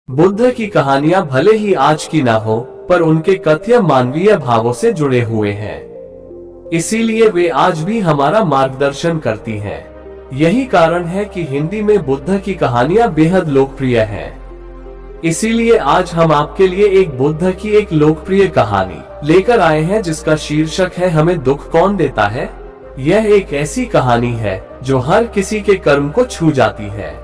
बुद्ध की कहानियां भले ही आज की ना हो, पर उनके कथ्य मानवीय भावों से जुड़े हुए हैं। इसीलिए वे आज भी हमारा मार्गदर्शन करती हैं। यही कारण है कि हिंदी में बुद्ध की कहानियां बेहद लोकप्रिय हैं। इसीलिए आज हम आपके लिए एक बुद्ध की एक लोकप्रिय कहानी लेकर आए हैं, जिसका शीर्षक है हमें दुख कौन देता है। यह एक ऐसी कहानी है जो हर किसी के कर्म को छू जाती है।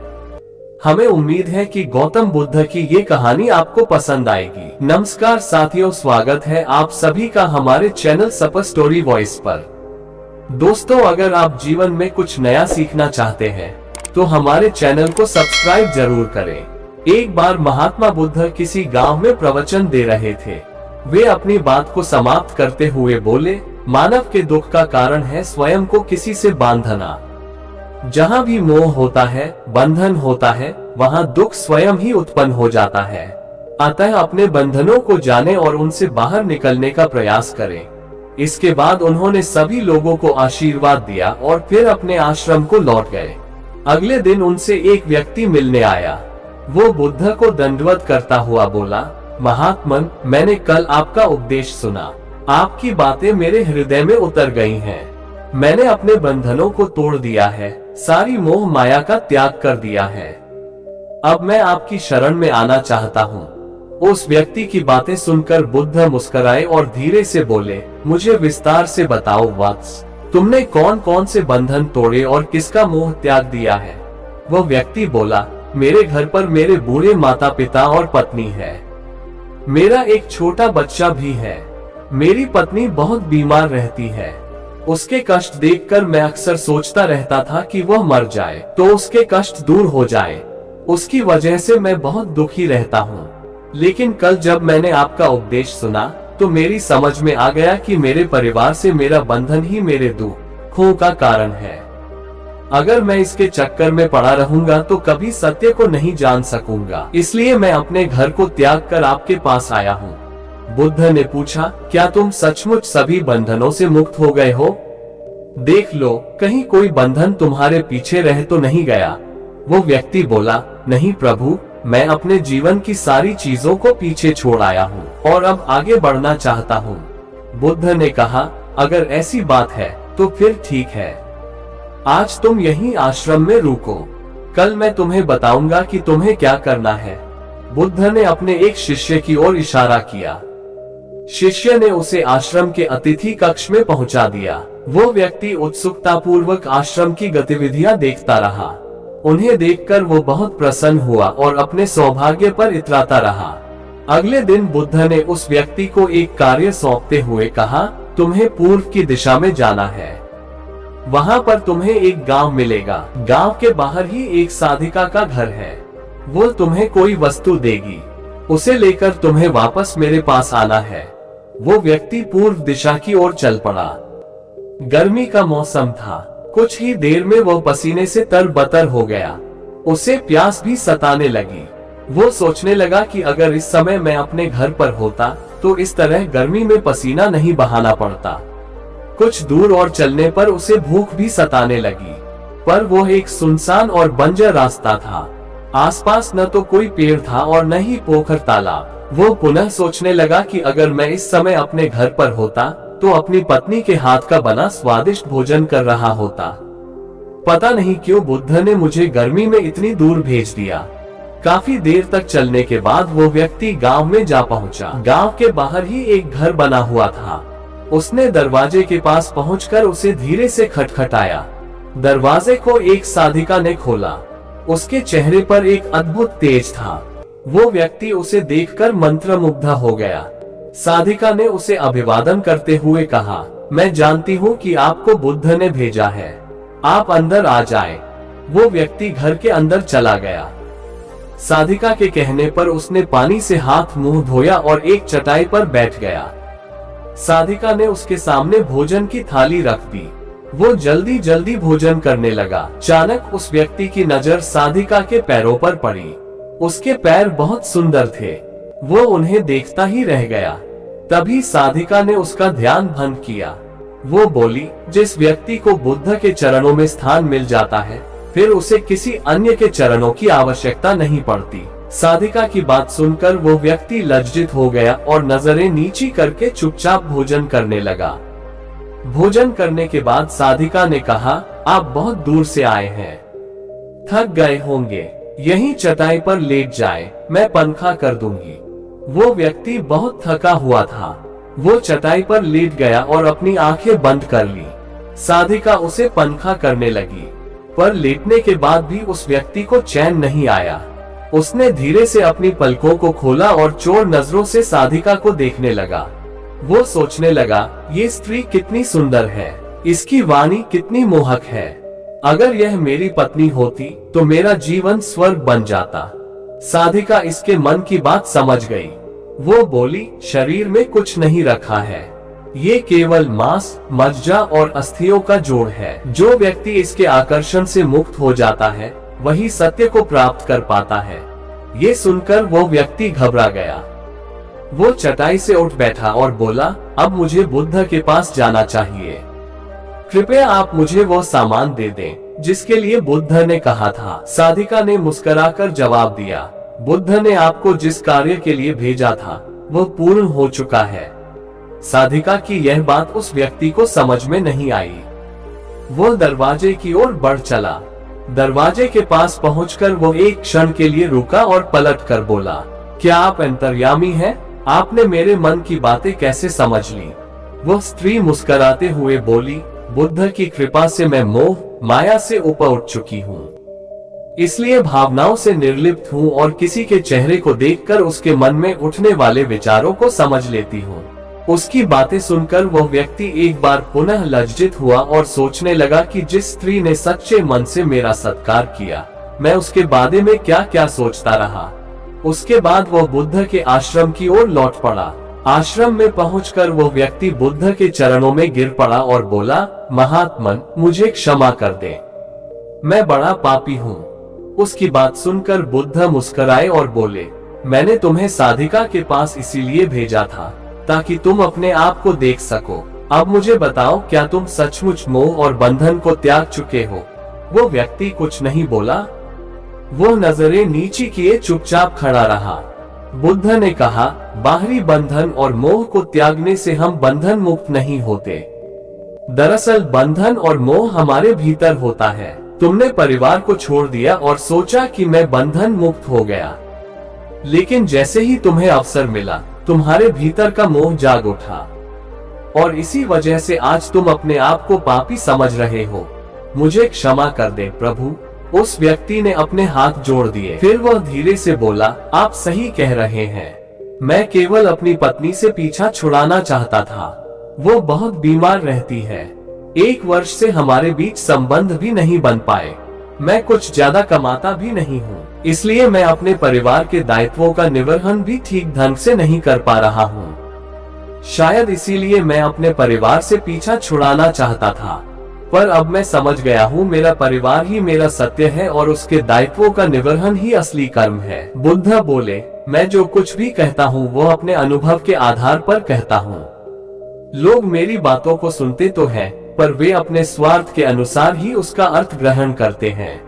हमें उम्मीद है कि गौतम बुद्ध की ये कहानी आपको पसंद आएगी। नमस्कार साथियों, स्वागत है आप सभी का हमारे चैनल सपर स्टोरी वॉइस पर। दोस्तों, अगर आप जीवन में कुछ नया सीखना चाहते हैं तो हमारे चैनल को सब्सक्राइब जरूर करें। एक बार महात्मा बुद्ध किसी गांव में प्रवचन दे रहे थे। वे अपनी बात को समाप्त करते हुए बोले, मानव के दुख का कारण है स्वयं को किसी से बांधना। जहाँ भी मोह होता है, बंधन होता है, वहाँ दुख स्वयं ही उत्पन्न हो जाता है। अतः अपने बंधनों को जाने और उनसे बाहर निकलने का प्रयास करें। इसके बाद उन्होंने सभी लोगों को आशीर्वाद दिया और फिर अपने आश्रम को लौट गए। अगले दिन उनसे एक व्यक्ति मिलने आया। वो बुद्ध को दंडवत करता हुआ बोला, महात्मन, मैंने कल आपका उपदेश सुना। आपकी बातें मेरे हृदय में उतर गई हैं। मैंने अपने बंधनों को तोड़ दिया है, सारी मोह माया का त्याग कर दिया है। अब मैं आपकी शरण में आना चाहता हूँ। उस व्यक्ति की बातें सुनकर बुद्ध मुस्कुराए और धीरे से बोले, मुझे विस्तार से बताओ वत्स, तुमने कौन कौन से बंधन तोड़े और किसका मोह त्याग दिया है। वह व्यक्ति बोला, मेरे घर पर मेरे बूढ़े माता पिता और पत्नी है। मेरा एक छोटा बच्चा भी है। मेरी पत्नी बहुत बीमार रहती है। उसके कष्ट देखकर मैं अक्सर सोचता रहता था कि वह मर जाए तो उसके कष्ट दूर हो जाए। उसकी वजह से मैं बहुत दुखी रहता हूँ। लेकिन कल जब मैंने आपका उपदेश सुना तो मेरी समझ में आ गया कि मेरे परिवार से मेरा बंधन ही मेरे दुखों का कारण है। अगर मैं इसके चक्कर में पड़ा रहूंगा तो कभी सत्य को नहीं जान सकूंगा। इसलिए मैं अपने घर को त्याग कर आपके पास आया हूँ। बुद्ध ने पूछा, क्या तुम सचमुच सभी बंधनों से मुक्त हो गए हो? देख लो, कहीं कोई बंधन तुम्हारे पीछे रह तो नहीं गया। वो व्यक्ति बोला, नहीं प्रभु, मैं अपने जीवन की सारी चीजों को पीछे छोड़ आया हूँ और अब आगे बढ़ना चाहता हूँ। बुद्ध ने कहा, अगर ऐसी बात है तो फिर ठीक है। आज तुम यहीं आश्रम में रुको। कल मैं तुम्हें बताऊंगा कि तुम्हें क्या करना है। बुद्ध ने अपने एक शिष्य की ओर इशारा किया। शिष्य ने उसे आश्रम के अतिथि कक्ष में पहुंचा दिया। वो व्यक्ति उत्सुकतापूर्वक आश्रम की गतिविधियां देखता रहा। उन्हें देखकर वो बहुत प्रसन्न हुआ और अपने सौभाग्य पर इतराता रहा। अगले दिन बुद्ध ने उस व्यक्ति को एक कार्य सौंपते हुए कहा, तुम्हें पूर्व की दिशा में जाना है। वहां पर तुम्हें एक गांव मिलेगा। गांव के बाहर ही एक साधिका का घर है। वो तुम्हें कोई वस्तु देगी। उसे लेकर तुम्हें वापस मेरे पास आना है। वो व्यक्ति पूर्व दिशा की ओर चल पड़ा। गर्मी का मौसम था। कुछ ही देर में वह पसीने से तरबतर हो गया। उसे प्यास भी सताने लगी। वो सोचने लगा कि अगर इस समय मैं अपने घर पर होता तो इस तरह गर्मी में पसीना नहीं बहाना पड़ता। कुछ दूर और चलने पर उसे भूख भी सताने लगी, पर वो एक सुनसान और बंजर रास्ता था। आसपास न तो कोई पेड़ था और न ही पोखर तालाब। वो पुनः सोचने लगा कि अगर मैं इस समय अपने घर पर होता तो अपनी पत्नी के हाथ का बना स्वादिष्ट भोजन कर रहा होता। पता नहीं क्यों बुद्ध ने मुझे गर्मी में इतनी दूर भेज दिया। काफी देर तक चलने के बाद वो व्यक्ति गांव में जा पहुंचा। गांव के बाहर ही एक घर बना हुआ था। उसने दरवाजे के पास पहुंचकर उसे धीरे से खटखटाया। दरवाजे को एक साधिका ने खोला। उसके चेहरे पर एक अद्भुत तेज था। वो व्यक्ति उसे देखकर मंत्रमुग्ध हो गया। साधिका ने उसे अभिवादन करते हुए कहा, मैं जानती हूँ कि आपको बुद्ध ने भेजा है। आप अंदर आ जाएं। वो व्यक्ति घर के अंदर चला गया। साधिका के कहने पर उसने पानी से हाथ मुंह धोया और एक चटाई पर बैठ गया। साधिका ने उसके सामने भोजन की थाली रख दी। वो जल्दी जल्दी भोजन करने लगा। अचानक उस व्यक्ति की नजर साधिका के पैरों पर पड़ी। उसके पैर बहुत सुंदर थे। वो उन्हें देखता ही रह गया। तभी साधिका ने उसका ध्यान भंग किया। वो बोली, जिस व्यक्ति को बुद्ध के चरणों में स्थान मिल जाता है, फिर उसे किसी अन्य के चरणों की आवश्यकता नहीं पड़ती। साधिका की बात सुनकर वो व्यक्ति लज्जित हो गया और नजरें नीची करके चुपचाप भोजन करने लगा। भोजन करने के बाद साधिका ने कहा, आप बहुत दूर से आए हैं, थक गए होंगे, यहीं चटाई पर लेट जाए, मैं पंखा कर दूंगी। वो व्यक्ति बहुत थका हुआ था। वो चटाई पर लेट गया और अपनी आंखें बंद कर ली। साधिका उसे पंखा करने लगी, पर लेटने के बाद भी उस व्यक्ति को चैन नहीं आया। उसने धीरे से अपनी पलकों को खोला और चोर नजरों से साधिका को देखने लगा। वो सोचने लगा, ये स्त्री कितनी सुंदर है, इसकी वाणी कितनी मोहक है। अगर यह मेरी पत्नी होती तो मेरा जीवन स्वर्ग बन जाता। साधिका इसके मन की बात समझ गई। वो बोली, शरीर में कुछ नहीं रखा है, ये केवल मांस, मज्जा और अस्थियों का जोड़ है। जो व्यक्ति इसके आकर्षण से मुक्त हो जाता है वही सत्य को प्राप्त कर पाता है। ये सुनकर वो व्यक्ति घबरा गया। वो चटाई से उठ बैठा और बोला, अब मुझे बुद्ध के पास जाना चाहिए। कृपया आप मुझे वो सामान दे दें जिसके लिए बुद्ध ने कहा था। साधिका ने मुस्कुराकर जवाब दिया, बुद्ध ने आपको जिस कार्य के लिए भेजा था वो पूर्ण हो चुका है। साधिका की यह बात उस व्यक्ति को समझ में नहीं आई। वो दरवाजे की ओर बढ़ चला। दरवाजे के पास पहुंचकर वो एक क्षण के लिए रुका और पलट कर बोला, क्या आप अंतर्यामी हैं? आपने मेरे मन की बातें कैसे समझ ली? वो स्त्री मुस्कुराते हुए बोली, बुद्ध की कृपा से मैं मोह माया से ऊपर उठ चुकी हूँ, इसलिए भावनाओं से निर्लिप्त हूँ और किसी के चेहरे को देखकर उसके मन में उठने वाले विचारों को समझ लेती हूँ। उसकी बातें सुनकर वह व्यक्ति एक बार पुनः लज्जित हुआ और सोचने लगा कि जिस स्त्री ने सच्चे मन से मेरा सत्कार किया, मैं उसके बारे में क्या क्या सोचता रहा। उसके बाद वह बुद्ध के आश्रम की ओर लौट पड़ा। आश्रम में पहुंचकर वह व्यक्ति बुद्ध के चरणों में गिर पड़ा और बोला, महात्मन, मुझे क्षमा कर दे, मैं बड़ा पापी हूँ। उसकी बात सुनकर बुद्ध मुस्कुराए और बोले, मैंने तुम्हें साधिका के पास इसीलिए भेजा था ताकि तुम अपने आप को देख सको। अब मुझे बताओ, क्या तुम सचमुच मोह और बंधन को त्याग चुके हो? वो व्यक्ति कुछ नहीं बोला। वो नजरें नीची किए चुपचाप खड़ा रहा। बुद्ध ने कहा, बाहरी बंधन और मोह को त्यागने से हम बंधन मुक्त नहीं होते। दरअसल बंधन और मोह हमारे भीतर होता है। तुमने परिवार को छोड़ दिया और सोचा कि मैं बंधन मुक्त हो गया, लेकिन जैसे ही तुम्हें अवसर मिला तुम्हारे भीतर का मोह जाग उठा और इसी वजह से आज तुम अपने आप को पापी समझ रहे हो। मुझे क्षमा कर दे प्रभु। उस व्यक्ति ने अपने हाथ जोड़ दिए। फिर वह धीरे से बोला, आप सही कह रहे हैं, मैं केवल अपनी पत्नी से पीछा छुड़ाना चाहता था। वो बहुत बीमार रहती है। 1 वर्ष से हमारे बीच संबंध भी नहीं बन पाए। मैं कुछ ज्यादा कमाता भी नहीं हूँ, इसलिए मैं अपने परिवार के दायित्वों का निर्वहन भी ठीक ढंग से नहीं कर पा रहा हूँ। शायद इसीलिए मैं अपने परिवार से पीछा छुड़ाना चाहता था, पर अब मैं समझ गया हूँ मेरा परिवार ही मेरा सत्य है और उसके दायित्वों का निर्वहन ही असली कर्म है। बुद्ध बोले, मैं जो कुछ भी कहता हूँ वो अपने अनुभव के आधार पर कहता हूँ। लोग मेरी बातों को सुनते तो हैं, पर वे अपने स्वार्थ के अनुसार ही उसका अर्थ ग्रहण करते हैं।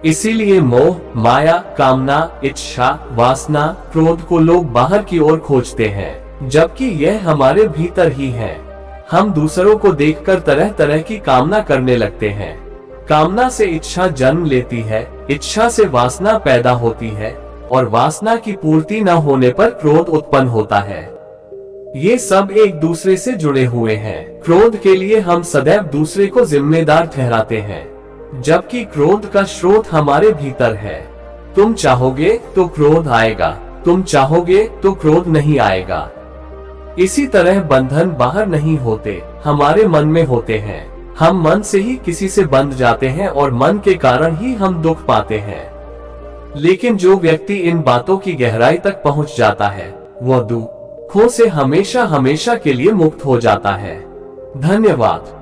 इसीलिए मोह, माया, कामना, इच्छा, वासना, क्रोध को लोग बाहर की ओर खोजते हैं, जबकि यह हमारे भीतर ही है। हम दूसरों को देखकर तरह तरह की कामना करने लगते हैं। कामना से इच्छा जन्म लेती है, इच्छा से वासना पैदा होती है और वासना की पूर्ति न होने पर क्रोध उत्पन्न होता है। ये सब एक दूसरे से जुड़े हुए हैं। क्रोध के लिए हम सदैव दूसरे को जिम्मेदार ठहराते हैं, जबकि क्रोध का स्रोत हमारे भीतर है। तुम चाहोगे तो क्रोध आएगा, तुम चाहोगे तो क्रोध नहीं आएगा। इसी तरह बंधन बाहर नहीं होते, हमारे मन में होते हैं। हम मन से ही किसी से बंध जाते हैं और मन के कारण ही हम दुख पाते हैं। लेकिन जो व्यक्ति इन बातों की गहराई तक पहुंच जाता है वह दुखों से हमेशा हमेशा के लिए मुक्त हो जाता है। धन्यवाद।